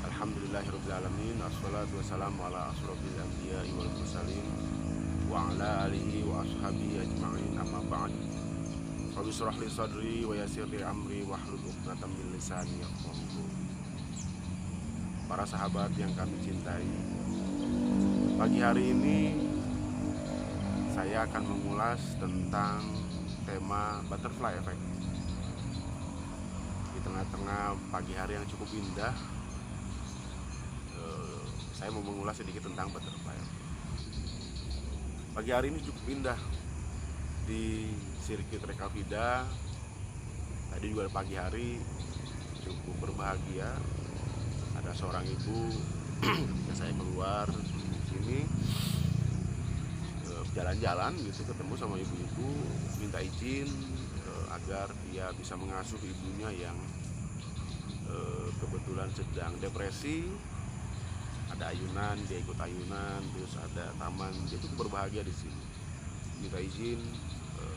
Alhamdulillahirabbil alamin, wassalatu wassalamu ala asrofil anbiya'i wal mursalin wa ala alihi wa ashabihi ajma'in, amma ba'd. Rabbi shrah li sadri wa yassir li amri wahlul 'uqdatam min lisani yafqahu qawli. Para sahabat yang kami cintai, pagi hari ini saya akan mengulas tentang tema butterfly effect. Di tengah-tengah pagi hari yang cukup indah, saya mau mengulas sedikit tentang butterfly. Pagi hari ini cukup indah di sirkuit Rekavida. Tadi juga pagi hari cukup berbahagia. Ada seorang ibu ketika saya keluar di sini jalan-jalan gitu, ketemu sama ibu-ibu, minta izin agar dia bisa mengasuh ibunya yang kebetulan sedang depresi. Ada ayunan, dia ikut ayunan, terus ada taman, dia cukup berbahagia di sini. Minta izin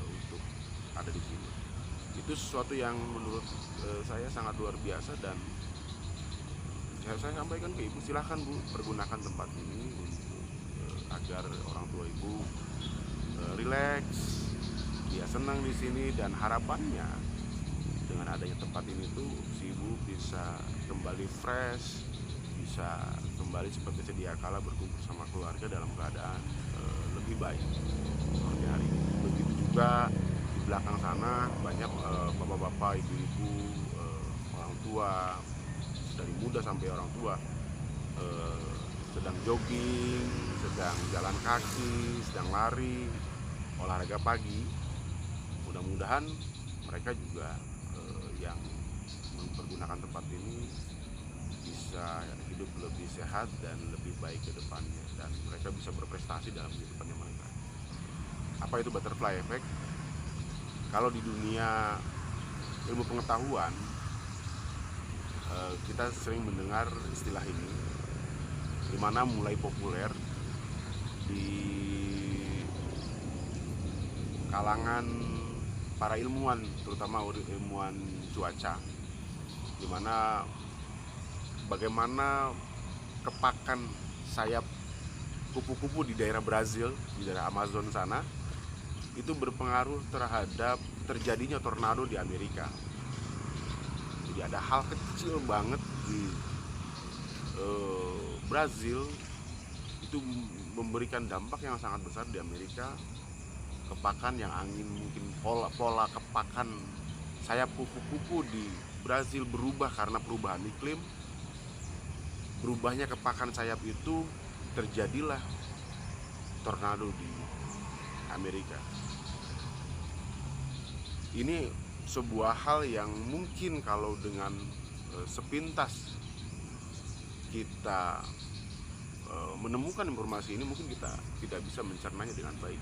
untuk ada di sini. Itu sesuatu yang menurut saya sangat luar biasa, dan saya sampaikan ke ibu, silahkan Bu, pergunakan tempat ini untuk agar orang tua ibu rileks, dia senang di sini, dan harapannya dengan adanya tempat ini tuh si ibu bisa kembali fresh, bisa kembali seperti sedia kala berkumpul sama keluarga dalam keadaan lebih baik seperti hari ini. Begitu juga di belakang sana banyak bapak-bapak, ibu-ibu, orang tua dari muda sampai orang tua sedang jogging, sedang jalan kaki, sedang lari, olahraga pagi. Mudah-mudahan mereka juga yang mempergunakan tempat ini bisa hidup lebih sehat dan lebih baik ke depannya, dan mereka bisa berprestasi dalam kehidupannya mereka. Apa itu butterfly effect? Kalau di dunia ilmu pengetahuan, kita sering mendengar istilah ini, dimana mulai populer di kalangan para ilmuwan, terutama ilmuwan cuaca, dimana bagaimana kepakan sayap kupu-kupu di daerah Brazil, di daerah Amazon sana, itu berpengaruh terhadap terjadinya tornado di Amerika. Jadi ada hal kecil banget di Brazil itu memberikan dampak yang sangat besar di Amerika. Kepakan yang angin, mungkin pola kepakan sayap kupu-kupu di Brazil berubah karena perubahan iklim. Berubahnya kepakan sayap itu, terjadilah tornado di Amerika. Ini sebuah hal yang mungkin kalau dengan sepintas kita menemukan informasi ini, mungkin kita tidak bisa mencernanya dengan baik.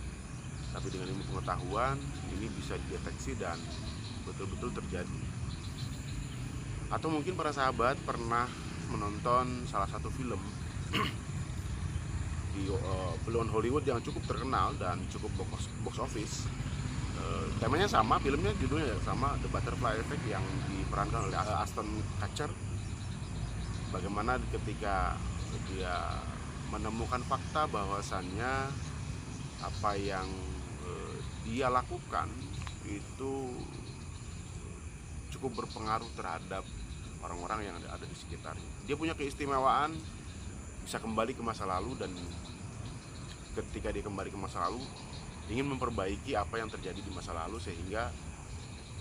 Tapi dengan ilmu pengetahuan ini bisa dideteksi dan betul-betul terjadi. Atau mungkin para sahabat pernah menonton salah satu film di film Hollywood yang cukup terkenal dan cukup box office. Temanya sama, filmnya judulnya sama, The Butterfly Effect, yang diperankan oleh Ashton Kutcher. Bagaimana ketika dia menemukan fakta bahwasannya apa yang dia lakukan itu cukup berpengaruh terhadap orang-orang yang ada di sekitarnya. Dia punya keistimewaan, bisa kembali ke masa lalu, dan ketika dia kembali ke masa lalu ingin memperbaiki apa yang terjadi di masa lalu sehingga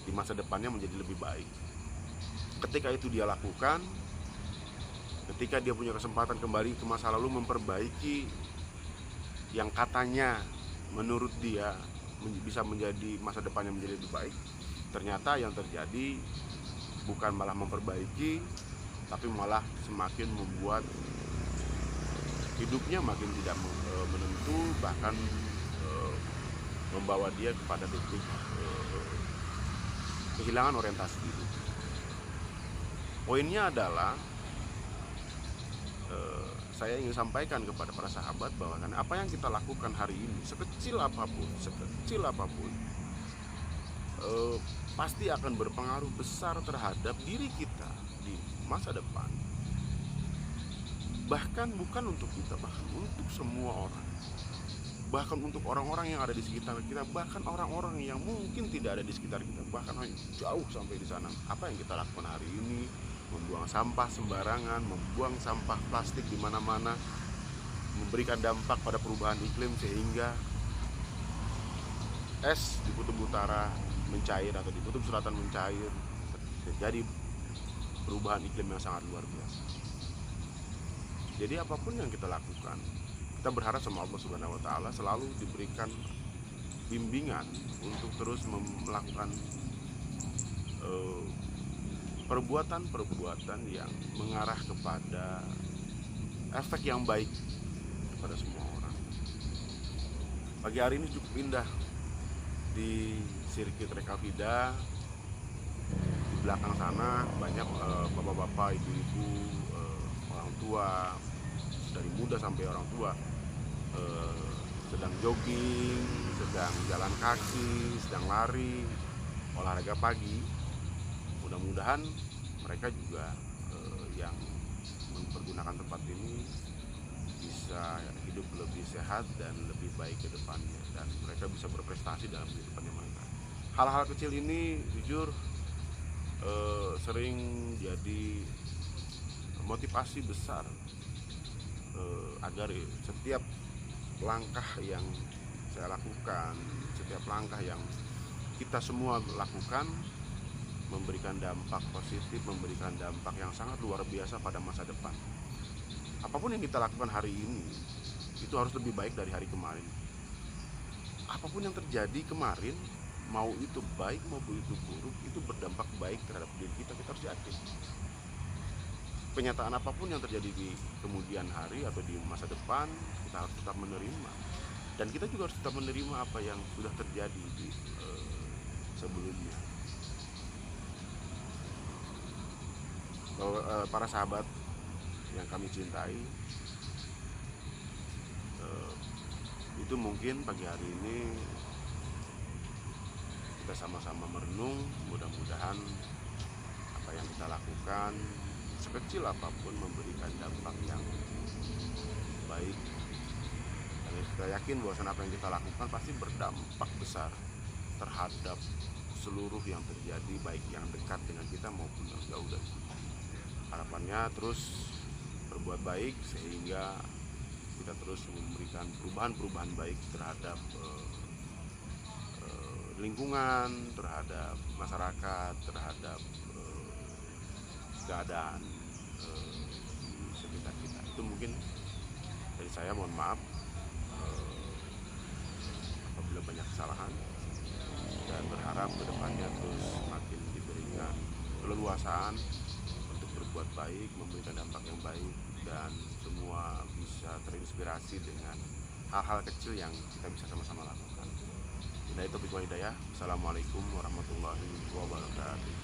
di masa depannya menjadi lebih baik. Ketika itu dia lakukan, ketika dia punya kesempatan kembali ke masa lalu memperbaiki yang katanya menurut dia bisa menjadi masa depannya menjadi lebih baik, ternyata yang terjadi bukan malah memperbaiki, tapi malah semakin membuat hidupnya makin tidak menentu, bahkan membawa dia kepada titik kehilangan orientasi hidup. Poinnya adalah saya ingin sampaikan kepada para sahabat bahwa apa yang kita lakukan hari ini, sekecil apapun, pasti akan berpengaruh besar terhadap diri kita di masa depan. bahkan bukan untuk kita, bahkan untuk semua orang, bahkan untuk orang-orang yang ada di sekitar kita, bahkan orang-orang yang mungkin tidak ada di sekitar kita, bahkan jauh sampai di sana. Apa yang kita lakukan hari ini? Membuang sampah sembarangan, membuang sampah plastik di mana-mana, memberikan dampak pada perubahan iklim sehingga es di kutub utara mencair atau di kutub selatan mencair, terjadi perubahan iklim yang sangat luar biasa. Jadi apapun yang kita lakukan, kita berharap sama Allah Subhanahu wa taala selalu diberikan bimbingan untuk terus melakukan perbuatan-perbuatan yang mengarah kepada efek yang baik kepada semua orang. Pagi hari ini cukup indah di sirkuit Rekavida. Di belakang sana banyak bapak-bapak, ibu-ibu, orang tua, dari muda sampai orang tua, sedang jogging, sedang jalan kaki, sedang lari, olahraga pagi. Mudah-mudahan mereka juga yang mempergunakan tempat ini bisa hidup lebih sehat dan lebih baik ke depannya, dan mereka bisa berprestasi dalam kehidupannya mereka. Hal-hal kecil ini jujur sering jadi motivasi besar agar setiap langkah yang saya lakukan, setiap langkah yang kita semua lakukan memberikan dampak positif, memberikan dampak yang sangat luar biasa pada masa depan. Apapun yang kita lakukan hari ini itu harus lebih baik dari hari kemarin. Apapun yang terjadi kemarin, mau itu baik maupun itu buruk, itu berdampak baik terhadap diri kita. Kita harus yakin. Kenyataan apapun yang terjadi di kemudian hari atau di masa depan, kita harus tetap menerima. Dan kita juga harus tetap menerima apa yang sudah terjadi di sebelumnya. Para sahabat yang kami cintai, itu mungkin pagi hari ini kita sama-sama merenung. Mudah-mudahan apa yang kita lakukan, sekecil apapun, memberikan dampak yang baik. Dan kita yakin bahwa apa yang kita lakukan pasti berdampak besar terhadap seluruh yang terjadi, baik yang dekat dengan kita maupun yang jauh dari kita. Harapannya terus berbuat baik sehingga kita terus memberikan perubahan-perubahan baik terhadap lingkungan, terhadap masyarakat, terhadap keadaan di sekitar kita. Itu mungkin dari saya, mohon maaf apabila banyak kesalahan, dan berharap kedepannya terus semakin diberikan keleluasaan buat baik, memberikan dampak yang baik, dan semua bisa terinspirasi dengan hal-hal kecil yang kita bisa sama-sama lakukan. Hidayah taufiq wal hidayah. Assalamualaikum warahmatullahi wabarakatuh.